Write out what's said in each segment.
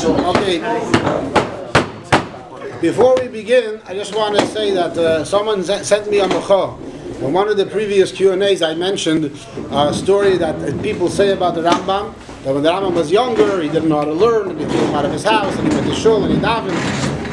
Okay. Before we begin, I just want to say that someone sent me a macha. In one of the previous Q&As, I mentioned a story that people say about the Rambam. That when the Rambam was younger, he didn't know how to learn, and he threw him out of his house, and he went to shul, and he davened.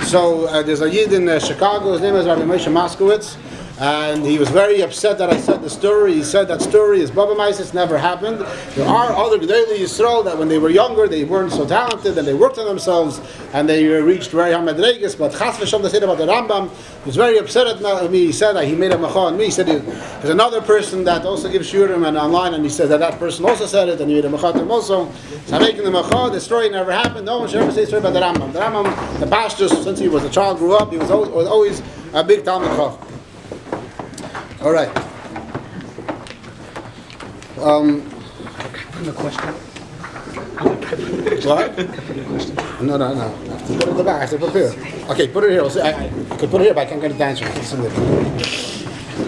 So there's a Yid in Chicago, his name is Rabbi Moshe Moskowitz, and he was very upset that I said the story. He said that story is Baba Maisis, never happened. There are other G'dayli Yisrael that when they were younger, they weren't so talented, and they worked on themselves, and they reached very high madregas. But Chas v'Shem, they said about the Rambam, he was very upset at me. He said that he made a macha on me. He said there's another person that also gives shiurim and online, and he said that person also said it, and he made a macha to him also. So I'm making the macha. The story never happened. No one should ever say a story about the Rambam. The Rambam, the pastors, since he was a child, grew up, he was always a big Talmud Chacham. All right. The question. What? No. Put it in the back. I said prepare. Okay, put it here. I could put it here, but I can't get the answer.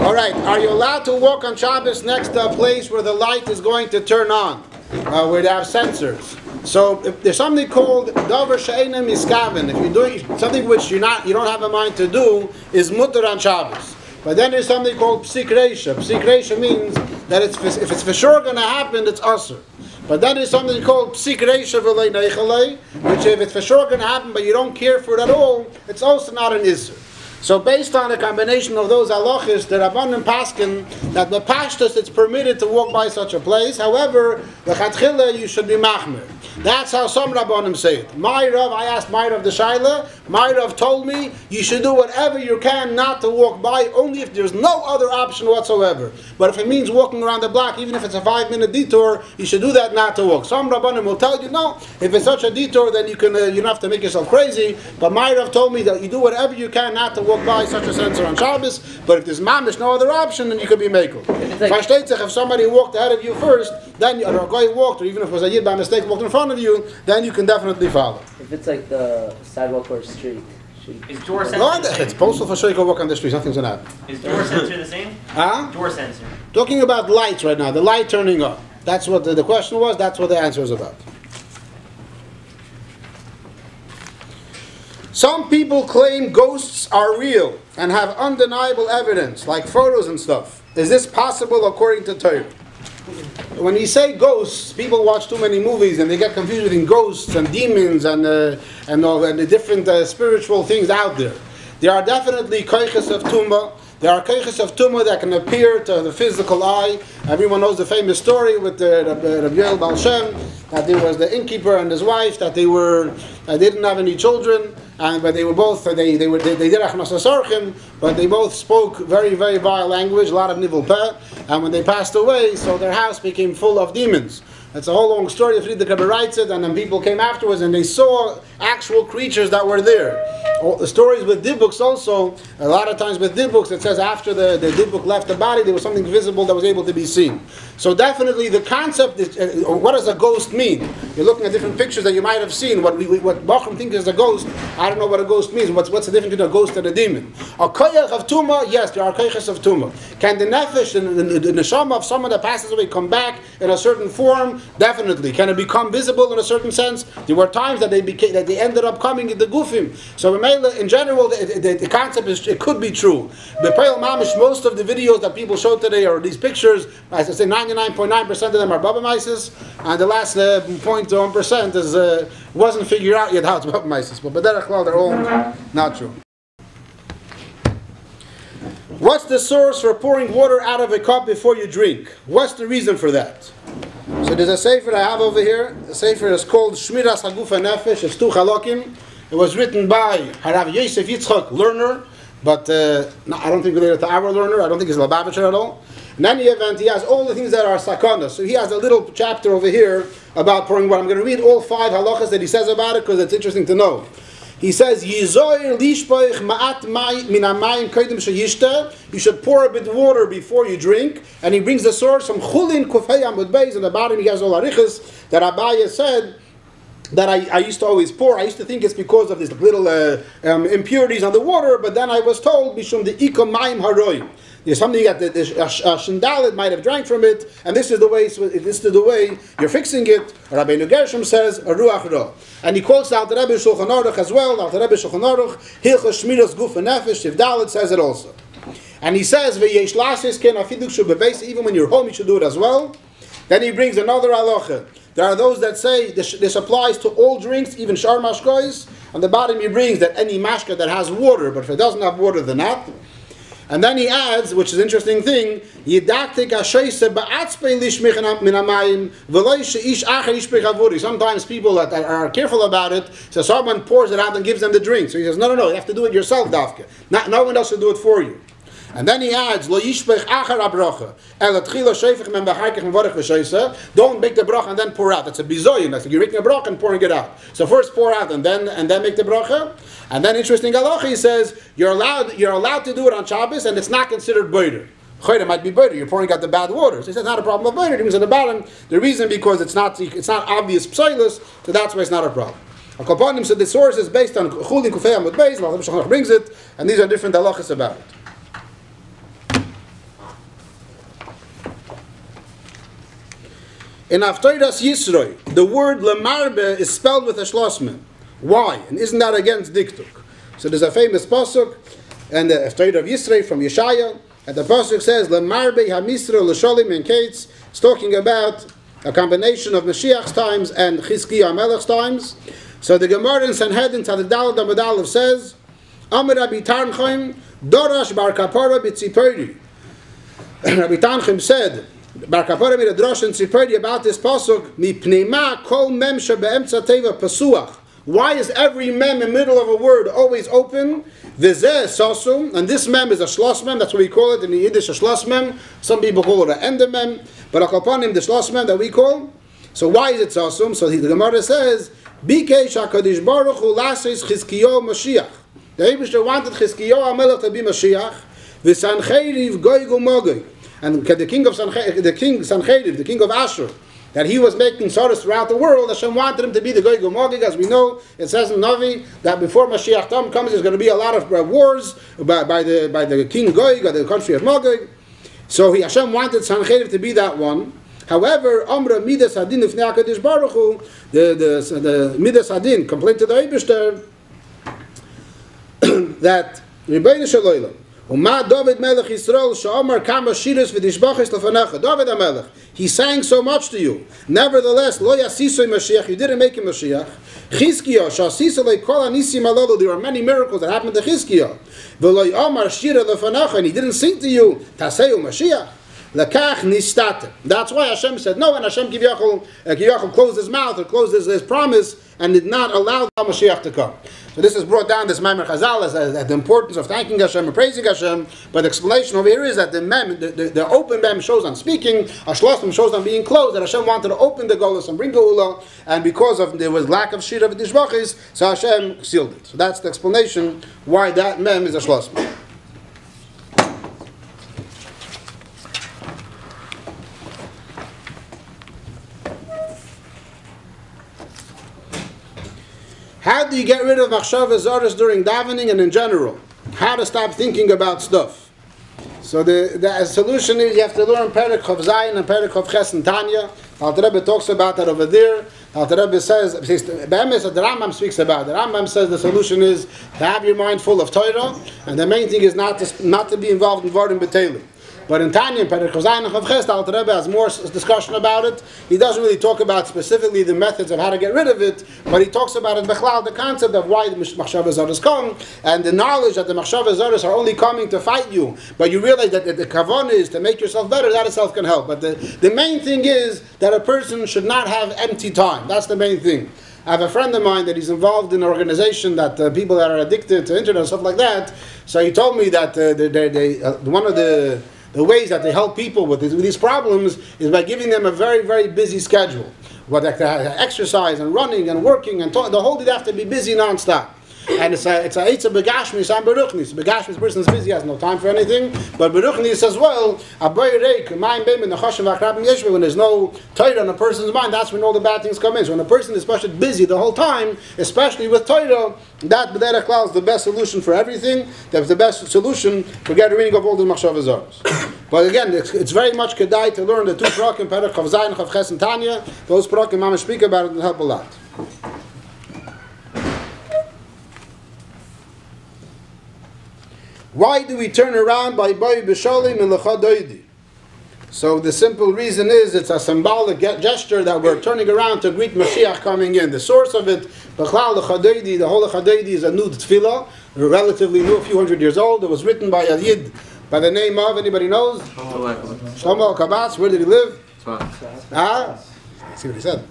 All right. Are you allowed to walk on Shabbos next to a place where the light is going to turn on, where they have sensors? So if there's something called davar she'eina miskaven. If you're doing something which you don't have a mind to do, is mutter on Shabbos. But then there's something called psik reisha. Psik reisha means that if it's for sure going to happen, it's asur. But then there's something called psik reisha v'lei neichalei, which if it's for sure going to happen, but you don't care for it at all, it's also not an isur. So based on a combination of those halachas, the Rabbanim paskin that the pashtus it's permitted to walk by such a place. However, the chatchila you should be machmer. That's how some Rabbanim say it. My Rav, I asked my Rav the Shaila. My Rav told me you should do whatever you can not to walk by, only if there's no other option whatsoever. But if it means walking around the block, even if it's a 5-minute detour, you should do that not to walk. Some Rabbanim will tell you, no, if it's such a detour, then you don't have to make yourself crazy. But my Rav told me that you do whatever you can not to walk by such a sensor on Shabbos. But if there's mamish, no other option, then you could be mekel. If somebody walked ahead of you first, then or a guy walked, or even if it was a yid by mistake walked in front of you, then you can definitely follow. If it's like the sidewalk or street, is door sensor? It's postal for sure you go walk on the street. Nothing's gonna happen. Is door sensor the same? Huh? Door sensor. Talking about lights right now. The light turning on. That's what the question was. That's what the answer is about. Some people claim ghosts are real and have undeniable evidence, like photos and stuff. Is this possible according to Torah? When you say ghosts, people watch too many movies and they get confused between ghosts and demons and the different spiritual things out there. There are definitely koiches of tumah. There are koiches of tumah that can appear to the physical eye. Everyone knows the famous story with Gvriel Baal Shem, that there was the innkeeper and his wife, that they didn't have any children, but they were both they did achmas asarchim, but they both spoke very, very vile language, a lot of nivul peh, and when they passed away, so their house became full of demons. It's a whole long story. Friedrich Rebbe writes it, and then people came afterwards and they saw actual creatures that were there. The stories with dibuks also, a lot of times with dibuks, it says after the dibuk left the body, there was something visible that was able to be seen. So definitely the concept is, what does a ghost mean? You're looking at different pictures that you might have seen. What Bachram think is a ghost, I don't know what a ghost means. What's the difference between a ghost and a demon? A koyach of tumah, yes, there are koyches of tumah. Can the nefesh, the neshama of someone that passes away come back in a certain form? Definitely. Can it become visible in a certain sense? There were times that they ended up coming in the gufim. So in general, the concept is it could be true. The Peil Mamish, most of the videos that people show today or these pictures, as I say, 99.9% of them are Baba Maisis, and the last 0.1% is wasn't figured out yet how it's Baba Maisis. But B'derech Klal, they're all not true. What's the source for pouring water out of a cup before you drink? What's the reason for that? So there's a sefer I have over here. The sefer is called Shmiras Haguf HaNefesh. It's 2 halakim. It was written by Harav Yosef Yitzchak Lerner, but I don't think related to our learner. I don't think he's Lubavitcher at all. In any event, he has all the things that are sakana. So he has a little chapter over here about pouring water. I'm going to read all 5 halachas that he says about it because it's interesting to know. He says, Yizoir lishpoich ma'at min hamayim kodim sheyishta. You should pour a bit of water before you drink. And he brings the source from Chulin Kufay Amud Beis. On the bottom he has all arichas that Abaya said that I used to always pour. I used to think it's because of these little impurities on the water, but then I was told, Bishum the Iko Maim Haroi. There's something that the Shindalit might have drank from it, and this is the way you're fixing it. Rabbeinu Gershom says, Ruach Ra. And he quotes the Alter Rebbe Shulchan Aruch as well. Alter Rebbe Shulchan Aruch, Hilchos Shmiras Guf Nefesh, Shivdalit says it also. And he says, V'yesh lasis ken afiduk shu bebeis, even when you're home, you should do it as well. Then he brings another halacha. There are those that say this applies to all drinks, even shar mashkois. On the bottom he brings that any mashka that has water, but if it doesn't have water, then not. And then he adds, which is an interesting thing, sometimes people that are careful about it, so someone pours it out and gives them the drink. So he says, no, you have to do it yourself, Dafke. No one else should do it for you. And then he adds, don't make the bracha and then pour out. That's a bizoyin. That's like you're making a bracha and pouring it out. So first pour out and then make the bracha. And then interesting halacha, he says you're allowed to do it on Shabbos and it's not considered boider. Choyre might be boider. You're pouring out the bad water. So he says not a problem of boider. He means at the bottom the reason because it's not obvious psilus, so that's why it's not a problem. Akaponim said the source is based on Chulin Kufei Amud Beis. Allah brings it, and these are different halachas about it. In Haftardas Yisroi, the word Lamarbe is spelled with a shlosman. Why? And isn't that against diktuk? So there's a famous pasuk, and the Haftardas of Yisroi from Yeshaya, and the pasuk says, Lamarbe hamisro l'sholim and kates. It's talking about a combination of Mashiach's times and Chizkiah Melech's times. So the Gemara in Sanhedrin Tzadidal Damadalev says, Amar Rabbi Tanchim, Dorash bar kapara b'tzipori. Rabbi Tanchim said, Bar Kapara made a drush in Tzipori about this pasuk. Mipneima kol mem shebeemtza teva pasuach. Why is every mem in the middle of a word always open? V'zeh sasum, and this mem is a shlos mem. That's what we call it in the Yiddish, a shlos mem. Some people call it an ender mem, but akapanim the shlos mem that we call. So why is it sasum? So the Gemara says, Bikesh Hakadosh Baruch Hu lasis Chizkiyo Mashiach. The Eibishter wanted Chizkiyo HaMelech to be Mashiach. V'sancheriv goy gumogay. And the king Sancheriv, the king of Ashur, that he was making sorrows throughout the world, Hashem wanted him to be the Goy Gomogig. As we know, it says in Navi that before Mashiach Tam comes, there's going to be a lot of wars by the king Goy, or the country of Mogig. So Hashem wanted Sancheriv to be that one. However, Amra Midas Hadin Ifnei HaKadosh Baruch Hu, the Midas Hadin complained to the Eibishter that Rebbeinu Shaloylam, David Melech Yisrael Sha'omar Kama Shiras V'Dishbachis Lefanecha. David HaMelech, he sang so much to you. Nevertheless, Lo Yasisoy Mashiach, you didn't make him Mashiach. Chizkiah Sha'asisolei Kol Anisim Alolu, there were many miracles that happened to Chizkiah. V'Lo Yomar Shira Lefanecha, and he didn't sing to you Taseu Mashiach. Lekach nistate. That's why Hashem said no, and Hashem Kiviyachol closed his mouth or closed his promise and did not allow the Mashiach to come. So this has brought down this Maimer Chazal as the importance of thanking Hashem and praising Hashem. But the explanation over here is that the open mem shows on speaking, a shlosim shows on being closed, that Hashem wanted to open the Golus and bring Geula, and because of there was lack of Shira v'Dishbachis, so Hashem sealed it. So that's the explanation why that mem is a shlosim. How do you get rid of machshava zaros during davening and in general? How to stop thinking about stuff? So the solution is you have to learn Perek Chav Zayin and Perek Chav Ches and Tanya. The Alter Rebbe talks about that over there. The Alter Rebbe says, the Rambam speaks about it. The Rambam says the solution is to have your mind full of Torah, and the main thing is not to be involved in Varim B'Teilim. But in Tanya, Perek Chav Zayin and Chav Ches, the Alter Rebbe has more discussion about it. He doesn't really talk about specifically the methods of how to get rid of it, but he talks about it, the concept of why the Machshava Zaros come, and the knowledge that the Machshava Zaros are only coming to fight you, but you realize that the kavanah is to make yourself better, that itself can help. But the main thing is that a person should not have empty time. That's the main thing. I have a friend of mine that he's involved in an organization that people that are addicted to internet and stuff like that, so he told me that one of the ways that they help people with these problems is by giving them a very, very busy schedule. What they have to exercise and running and working and the whole day they have to be busy nonstop. and it's a begashmis and beruchnis. Begashmis, person is busy, has no time for anything, but beruchnis as well. When there's no Torah on a person's mind, that's when all the bad things come in. So when a person is especially busy the whole time, especially with Torah, that b'derech klal is the best solution for everything. That's the best solution for getting rid of all the machshavas zaros. But again, it's very much kedai to learn the two parakim, Perek Chav Zayin, Chav Ches, and Tanya. Those parakim, Mama speak about it and help a lot. Why do we turn around by Bayi B'Sholim and Lecha Doidi? So the simple reason is it's a symbolic gesture that we're turning around to greet Mashiach coming in. The source of it, B'Chlal Lecha Doidi, the whole Lecha Doidi is a new tefillah, relatively new, a few hundred years old. It was written by a Yid by the name of, anybody knows? Shlomo Kabatz. Where did he live? See what he said.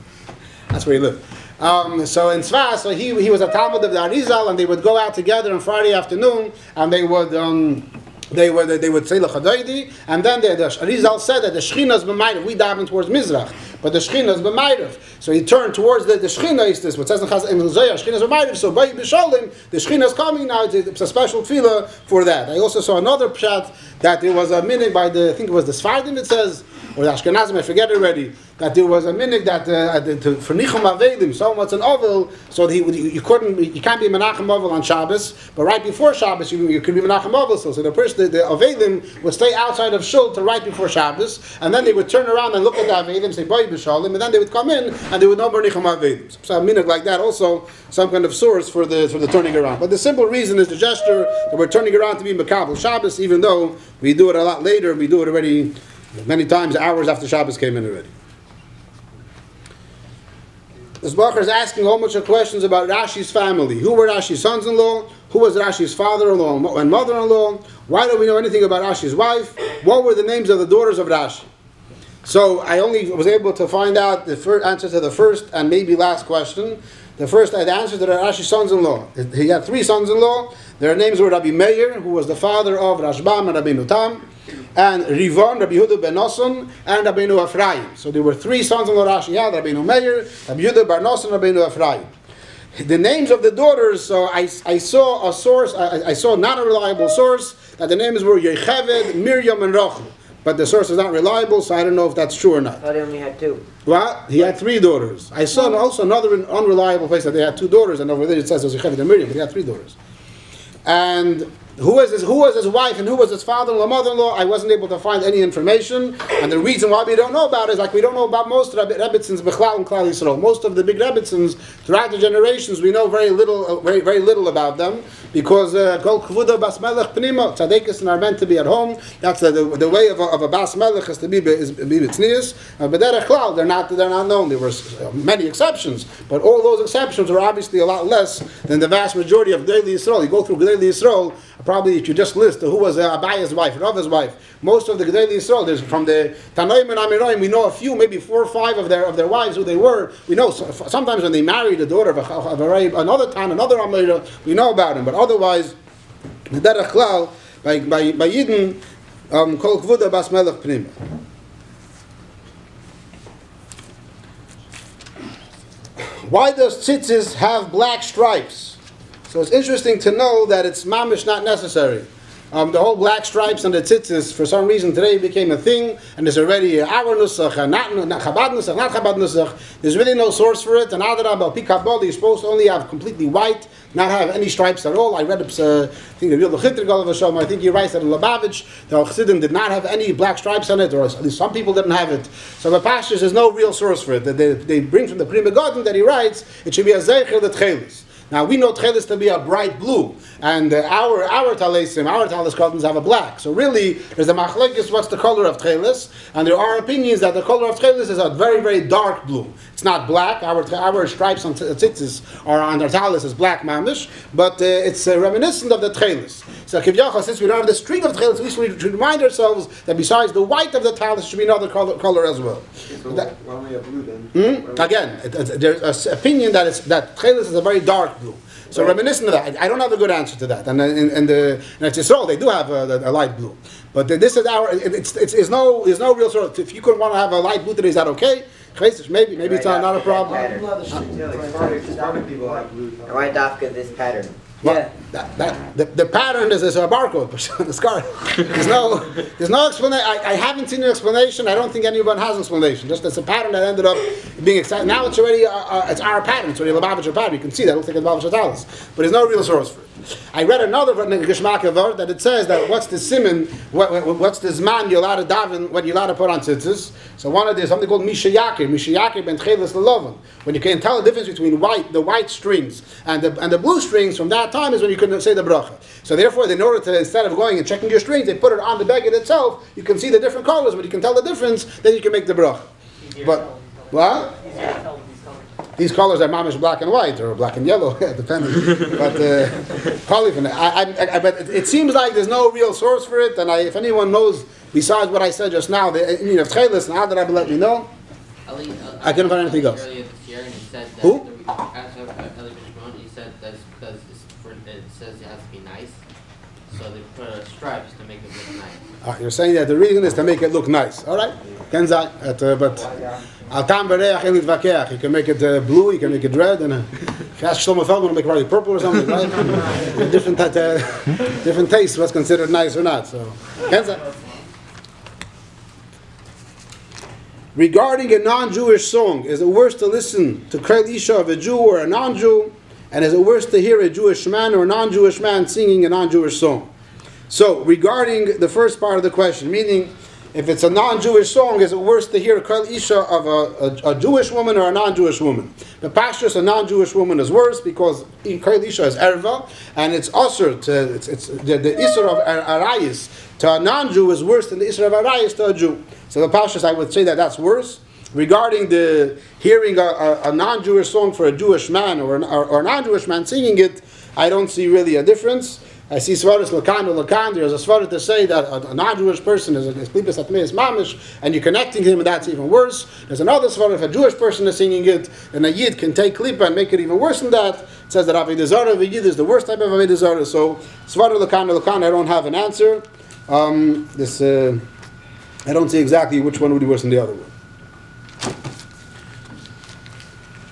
That's where he lived. So in Tzfas, so he was a Talmud of the Arizal, and they would go out together on Friday afternoon, and they would say L'Chadaydi, and then the Arizal said that the Shechina is b'mayrav. We daven towards Mizrach, but the Shechina is b'mayrav. So he turned towards the Shechina. Is this what says in Zohar? Shechina is b'mayrav. So by B'Sholim, the Shechina is coming now. It's a special tefillah for that. I also saw another pshat that there was a minhag by I think it was the Sfardim. It says, or the Ashkenazim, I forget already, that there was a minhag that for Nichum Avelim, so much an oval, so you can't be Menachem Ovel on Shabbos, but right before Shabbos you could be Menachem Ovel. So the person, the Avelim would stay outside of Shul till right before Shabbos, and then they would turn around and look at the Avelim, say Boi B'Sholim, and then they would come in and they would know Nichum Avelim. So a minhag like that also some kind of source for the turning around. But the simple reason is the gesture that we're turning around to be Mekabel Shabbos, even though we do it a lot later, we do it already many times, hours after Shabbos came in already. This Bacher is asking a whole bunch of questions about Rashi's family. Who were Rashi's sons-in-law? Who was Rashi's father-in-law and mother-in-law? Why don't we know anything about Rashi's wife? What were the names of the daughters of Rashi? So I only was able to find out the answer to the first and maybe last question. The answer to Rashi's sons-in-law. He had three sons-in-law. Their names were Rabbi Meir, who was the father of Rashbam and Rabbeinu Tam, and Rivon, Rabbi Yehuda ben Nosson, and Rabbeinu Ephraim. So there were three sons-in-law Rashi had, Rabbeinu Meir, Rabbi Yehuda ben Nosson, and Rabbeinu Ephraim. The names of the daughters, so I saw a source, I saw not a reliable source, that the names were Yecheved, Miriam, and Rachel. But the source is not reliable, so I don't know if that's true or not. Oh, they only had two. What? He had three daughters. I saw also another unreliable place that they had two daughters, and over there it says it was Yecheved and Miriam, but he had three daughters. And who was his wife and who was his father-in-law, mother-in-law? I wasn't able to find any information. And the reason why we don't know about it is like we don't know about most Rebbitzins, Bechlal and Klal Yisrael. Most of the big Rebbitzins throughout the generations, we know very little about them because Kol Kvuda Bas Melech Pnima, Tzadekis are meant to be at home. That's the way of a Bas Melech is to be B'tznius. But Derech Klal, they're not known. There were many exceptions, but all those exceptions were obviously a lot less than the vast majority of Gdei Yisrael. You go through Gdei Yisrael. Probably if you just list who was Abaya's wife, Rav's wife, most of the Gdei Yisrael, there's from the Tanoim and Amiroim, we know a few, maybe 4 or 5 of their wives who they were. We know sometimes when they married the daughter of another Tan, another Amira, we know about him. But otherwise, the Derech Klal by Yidden, Kol Kvuda Bas Melech Pnima. Why does tzitzis have black stripes? So it's interesting to know that it's mamish not necessary. The whole black stripes and the tzitzis, for some reason today became a thing, and there's already our nusach, and not Chabad nusach, not Chabad nusach. There's really no source for it. And Adarabah, Pikabod, you're supposed to only have completely white, not have any stripes at all. I read, I think the real Chitr Galavashom, I think he writes that in Lubavitch, the Chassidim did not have any black stripes on it, or at least some people didn't have it. So the pastures, there's no real source for it. They bring from the Pri Megadim that he writes, it should be a Zeicher the Tchelis. Now we know Tchelis to be a bright blue, and our Talesim, our Talis cartons have a black. So really, there's a machlekes what's the color of Tchelis, and there are opinions that the color of Tchelis is a very, very dark blue. It's not black. Our stripes on tzitzis are on our Talis is black mamish, but it's reminiscent of the Tchelis. So Kivyacha, since we don't have the string of Tchelis, at least we should remind ourselves that besides the white of the Talis, should be another color as well. So why don't we have blue then? Again, there's an opinion that Tchelis is a very dark blue. So right. Reminiscent of that, I don't have a good answer to that. And in Yisrael, they do have a light blue. But this is it's no real sort of, if you could want to have a light blue today, is that okay? Maybe it's not a problem. Yeah, like Spartan people have blue. Why dafka this pattern? Well, the pattern is a barcode on the scarf. There's no explanation. I haven't seen an explanation. I don't think anyone has an explanation. Just it's a pattern that ended up being exciting. Now it's already it's our pattern. It's already Lubavitcher pattern. You can see that. I don't think it's Lubavitcher Talis. But there's no real source for it. I read another Geshmaka that it says that what's the siman, what's the zman you're allowed to daven, what you're allowed to put on tzitzis. So one of these something called Mishayakir ben Tchelis Lelovan. When you can tell the difference between the white strings and the blue strings, from that time is when you can say the bracha. So therefore, in order to, instead of going and checking your strings, they put it on the beged itself. You can see the different colors, but you can tell the difference. Then you can make the bracha. But what? These colors are mamish black and white, or black and yellow, depending. But but it seems like there's no real source for it. And if anyone knows, besides what I said just now, the meaning of tchelis, and how did I let me know? I couldn't find anything else. Earlier this year, and he said that Who? He said that's because it says it has to be nice, so they put stripes to make it look nice. You're saying that the reason is to make it look nice. All right, Kenzai, but. Altam bereach el yitvakeach. You can make it blue, you can make it red, and if you ask Shlomo Feldman to make it probably purple or something, right? different taste, what's considered nice or not. So, regarding a non-Jewish song, is it worse to listen to Kol Isha of a Jew or a non-Jew? And is it worse to hear a Jewish man or a non-Jewish man singing a non-Jewish song? So, regarding the first part of the question, meaning, if it's a non-Jewish song, is it worse to hear Kol Isha of a Jewish woman or a non-Jewish woman? The pashtus, a non-Jewish woman is worse because Kol Isha is erva, and it's usher to the isra of arayis to a non-Jew is worse than the isra of arayis to a Jew. So the pashtus, I would say that that's worse. Regarding the hearing a non-Jewish song for a Jewish man or a non-Jewish man singing it, I don't see really a difference. I see svaras lakan or lakan. There's a svara to say that a non-Jewish person is klipas atmeis mamish, and you're connecting him, and that's even worse. There's another svara if a Jewish person is singing it, then a yid can take klipa and make it even worse than that. It says that avodah zarah of a yid is the worst type of avodah zarah. So svara lakan or lakan, I don't have an answer. I don't see exactly which one would be worse than the other one.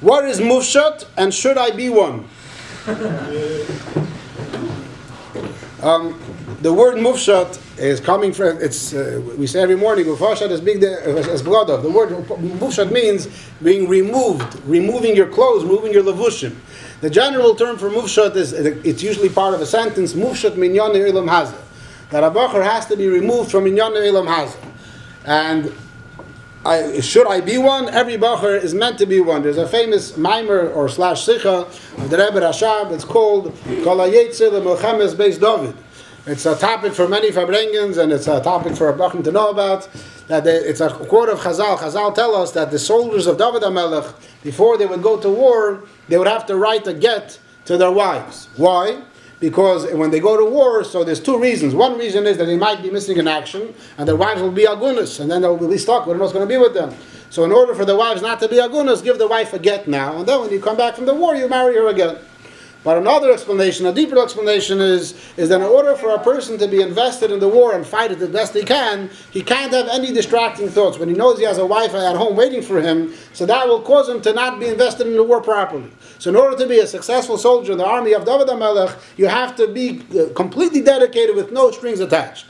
What is mufshat, and should I be one? The word mufshat is coming from, we say every morning, mufshat is big as blood of. The word mufshat means being removing your clothes, removing your levushim. The general term for mufshat is, it's usually part of a sentence, mufshat minyan elam hazeh. That a bacher has to be removed from minyan elam hazeh. And should I be one? Every bacher is meant to be one. There's a famous mimer or slash sicha of the Rebbe Rashab. It's called Kol HaYetzer L'Melchemes Beis David. It's a topic for many Fabrengens, and it's a topic for a bachim to know about. It's a quote of Chazal. Chazal tell us that the soldiers of David HaMelech, before they would go to war, they would have to write a get to their wives. Why? Because when they go to war, so there's two reasons. One reason is that they might be missing in action, and their wives will be agunas, and then they'll be stuck. We don't know what's going to be with them. So in order for the wives not to be agunas, give the wife a get now, and then when you come back from the war, you marry her again. But another explanation, a deeper explanation is that in order for a person to be invested in the war and fight it the best he can't have any distracting thoughts. When he knows he has a wife at home waiting for him, so that will cause him to not be invested in the war properly. So in order to be a successful soldier in the army of David HaMelech, you have to be completely dedicated with no strings attached.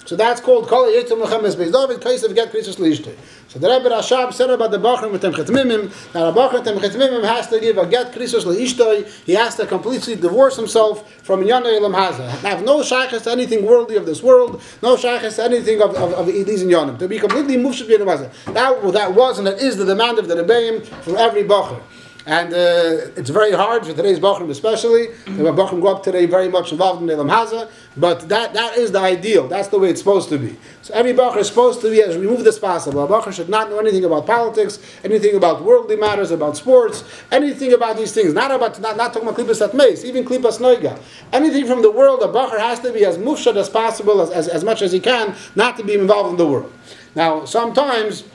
So that's called Kol HaYetzer L'Melchemes Beis David, case of get krisus l'ishtei. So the Rebbe Rashab said about the Bachar with Tem Chetmimim, that a Bachar Tem Chetmimim has to give a get krisus l'ishtei. He has to completely divorce himself from Inyan Elam Hazeh. Have no shaykhs to anything worldly of this world, no shaykhs to anything of these Inyanim. To be completely mufshad b'Inyan Hazeh. That was and that is the demand of the Rebbeim for every Bachar. And it's very hard for today's Bachrim especially. The Bachrim go up today very much involved in Elam Hazeh, but that is the ideal. That's the way it's supposed to be. So every Bachar is supposed to be as removed as possible. A Bachar should not know anything about politics, anything about worldly matters, about sports, anything about these things. Not talking about klipas atmeis, even klipas noiga. Anything from the world, a Bachar has to be as mufshad as possible, as much as he can, not to be involved in the world. Now, sometimes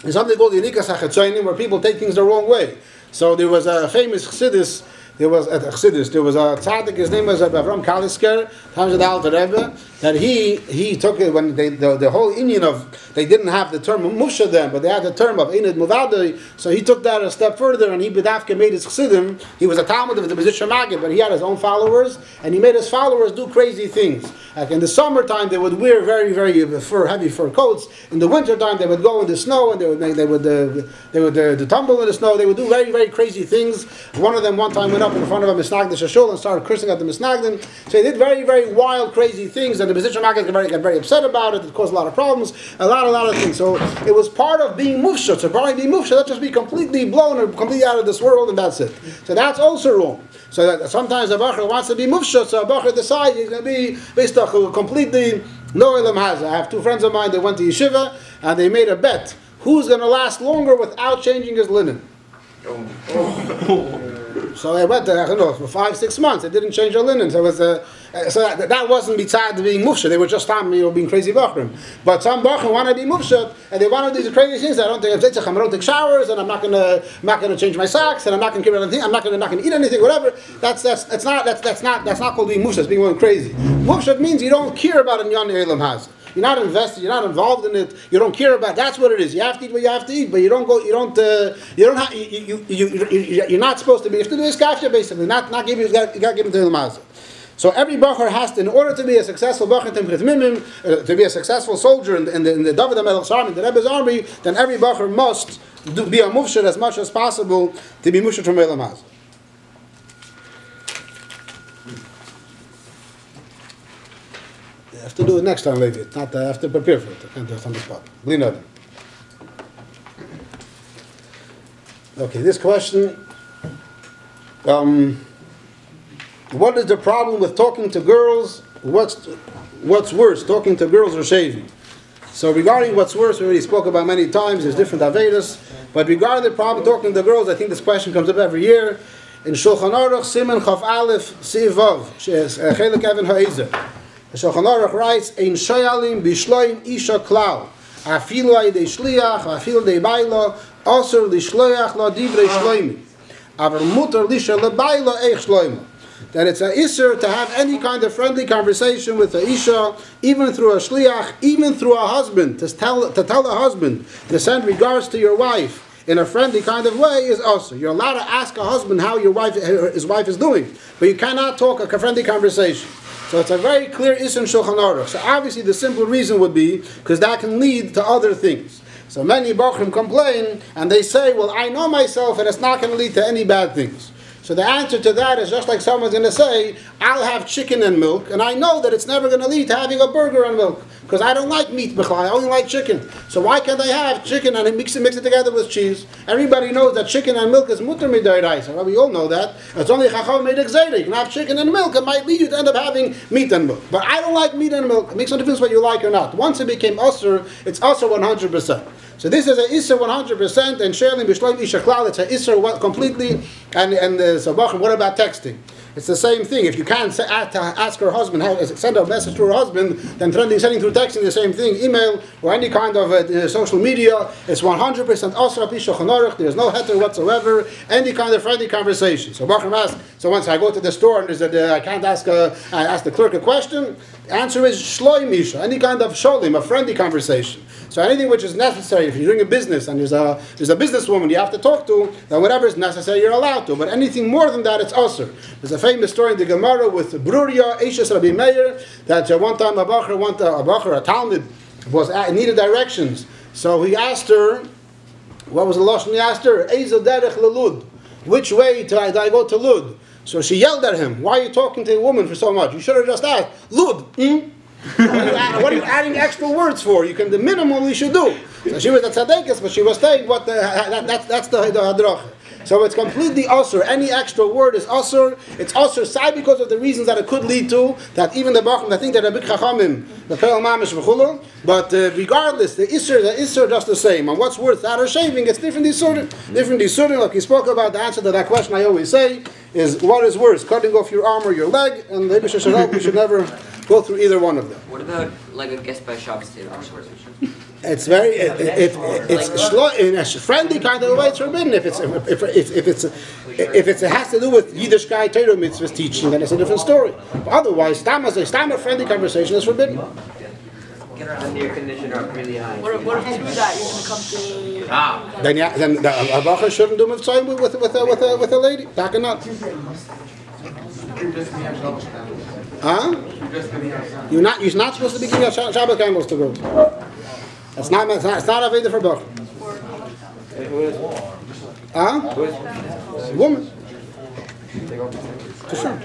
there's something called Yenikas HaChetzonim, where people take things the wrong way. So there was a famous chassidus there was at Chassidus, there was a tzaddik, his name was Avram Kalisker, times of the Alter Rebbe, that he took it when the whole Indian of, they didn't have the term Mufsha then, but they had the term of Einid Muvadai, so he took that a step further, and he B'dafka made his Chassidim. He was a Talmud of the Bezisha Maggid, but he had his own followers, and he made his followers do crazy things. Like in the summertime, they would wear very, very heavy fur coats. In the wintertime, they would go in the snow, and they would tumble in the snow. They would do very, very crazy things. One of them one time went up in front of a Misnagdim Shashul and started cursing at the Misnagdim. So they did very, very wild, crazy things, and the Bezisha Maggid got very upset about it. It caused a lot of problems, a lot of things. So it was part of being mufsha. So part of being mufsha, let's just be completely blown or completely out of this world, and that's it. So that's also wrong. So that sometimes a bacher wants to be mufsha, so a bacher decides he's going to be based on completely no ilam haza. I have two friends of mine that went to yeshiva, and they made a bet. Who's going to last longer without changing his linen? So they went there, I don't know, for 5-6 months. They didn't change their linen. So it was that wasn't besides being mufsha. They were just being crazy bachrim. But some bachrim want to be mufsha, and they want to do these crazy things. I don't take showers, and I'm not gonna change my socks, and I'm not gonna keep anything. I'm not gonna eat anything. Whatever. That's not called being mufsha. It's being going crazy. Mufsha means you don't care about an yon elam has. You're not invested. You're not involved in it. You don't care about. That's what it is. You have to eat what you have to eat, but you don't go. You're not supposed to be. You have to do this kafya basically. Not give you. You got to give it to the mazah. So every bacher has to, in order to be a successful bacher to be a successful soldier in the David HaMelech's army, the Rebbe's army, then every bacher must be a mufshir as much as possible to be mufshir from Elam Hazah. I have to do it next time, maybe. Not, I have to prepare for it. I can't do it on the spot. Okay, this question. What is the problem with talking to girls? What's worse, talking to girls or shaving? So regarding what's worse, we already spoke about many times. There's different avedas. But regarding the problem talking to girls, I think this question comes up every year. In Shulchan Aruch, Siman Chaf Aleph, Siv Vav, Chelik Even Ha'ezer. The Shulchan Aruch writes, Ein shayalim bishloim isha klal. Afilu ayidei shliach, afilu dei bailo, osur lishloach la divrei shloimi. Avar mutar lisha lebailo eich shloimo. That it's a isser to have any kind of friendly conversation with a isha, even through a shliach, even through a husband, to tell a husband to send regards to your wife in a friendly kind of way is also. You're allowed to ask a husband how his wife is doing, but you cannot talk a friendly conversation. So it's a very clear isser in Shulchan Aruch. So obviously the simple reason would be because that can lead to other things. So many bachrim complain and they say, well, I know myself and it's not going to lead to any bad things. So the answer to that is just like someone's going to say, I'll have chicken and milk, and I know that it's never going to lead to having a burger and milk, because I don't like meat, I only like chicken. So why can't I have chicken and mix it together with cheese? Everybody knows that chicken and milk is mutter midayraisa. Well, we all know that. It's only chacham made exera. You can have chicken and milk, it might lead you to end up having meat and milk. But I don't like meat and milk. It makes no difference what you like or not. Once it became usr, it's usr 100%. So this is an isser 100%, and sharing b'shloim isha klal, it's an isser completely. And so what about texting? It's the same thing. If you can't ask her husband, send a message to her husband, then sending through texting the same thing, email or any kind of social media, it's 100% asra pi Shulchan Aruch. There's no heter whatsoever. Any kind of friendly conversation. So Bachram asks. So once I go to the store and I can't ask the clerk a question. The answer is shloim isha. Any kind of sholim, a friendly conversation. So anything which is necessary, if you're doing a business and there's a businesswoman you have to talk to, then whatever is necessary you're allowed to. But anything more than that, it's usr. There's a famous story in the Gemara with Bruria, Eishes Rabbi Meir, that one time a Talmud, needed directions. So he asked her, what was the lashon he asked her? Eizo derech lelud. Which way do I go to Lud? So she yelled at him, why are you talking to a woman for so much? You should have just asked, Lud, what are you adding extra words for? The minimum we should do. So she was a tzaddikus, but she was saying that's the hadrach. So it's completely usur. Any extra word is usur. It's usur side because of the reasons that it could lead to. That even the bachim, I think that a big chachamim, the peil mamish v'chulu. But regardless, the isur just the same. And what's worth that or shaving? It's different isurim. Like you spoke about, the answer to that question I always say is what is worse, cutting off your arm or your leg? And maybe we should never go through either one of them. What about like a guest by Shabbos table? It's very it's in a friendly kind of a way it's forbidden. If it has to do with Yiddishkeit Torah mitzvahs teaching, then it's a different story. But otherwise, stam a friendly conversation is forbidden. Then your condition are really high. What if through that you're gonna come to? Then the Abacha shouldn't do mitzvah with a lady. Back and up. Huh? You're not supposed to be giving out Shabbat candles to go. It's not Aveda for Bach. Huh? Woman. For sure.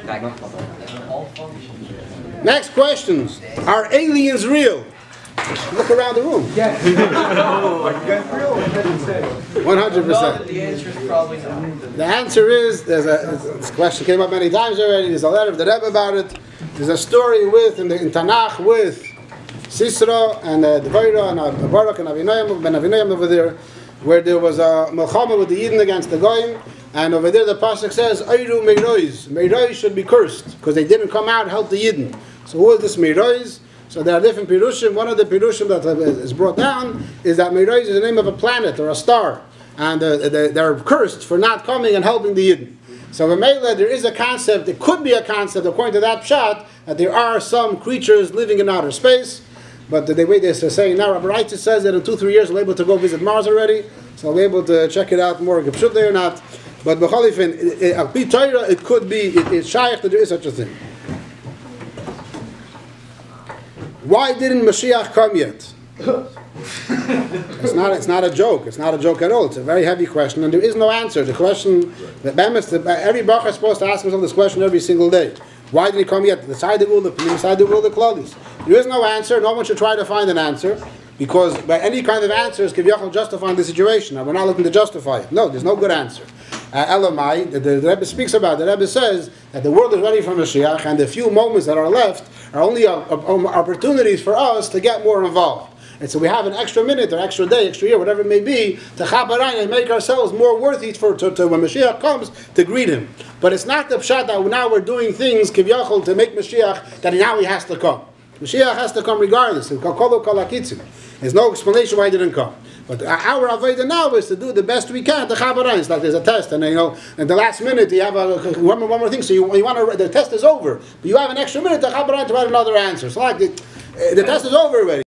Next questions. Are aliens real? Look around the room. 100%. The answer is probably no. The answer is, this question came up many times already, there's a letter of the Rebbe about it. There's a story in Tanakh with Sisra and Gvriel and Barak and Ben Avinoam over there, where there was a Melchama with the Yidden against the Goyim, and over there the pasuk says, Ayru Meirois. Meirois should be cursed, because they didn't come out and help the Yidden. So who is this Meirois? So there are different Pirushim. One of the Pirushim that is brought down is that Meirois is the name of a planet or a star, and they're cursed for not coming and helping the Yidden. So in Mela, there is a concept, it could be a concept according to that pshat, that there are some creatures living in outer space. But the way they're saying now, Rabbi Reitz says that in 2-3 years we'll be able to go visit Mars already, so I'll be able to check it out more if it should there or not. But B'chalifin, it could be, it's shaykh that there is such a thing. Why didn't Mashiach come yet? It's not a joke. It's not a joke at all. It's a very heavy question, and there is no answer. The question that every Bach is supposed to ask himself this question every single day. Why didn't he come yet? The side of the side of the Klalis. There is no answer. No one should try to find an answer, because by any kind of answer is Kiviyachal justifying the situation. Now we're not looking to justify it. No, there's no good answer. Elamai, the Rebbe speaks about. The Rebbe says that the world is ready for Mashiach, and the few moments that are left are only opportunities for us to get more involved. And so we have an extra minute or extra day, extra year, whatever it may be, to chabarayim and make ourselves more worthy to when Mashiach comes to greet him. But it's not the pshat that now we're doing things kivyachol to make Mashiach that now he has to come. Mashiach has to come regardless. There's no explanation why he didn't come. But our avodah now is to do the best we can to chabarayim. It's like there's a test, and in the last minute you have one more thing. So you want to, the test is over, but you have an extra minute to chabarayim to write another answer. So like the test is over already.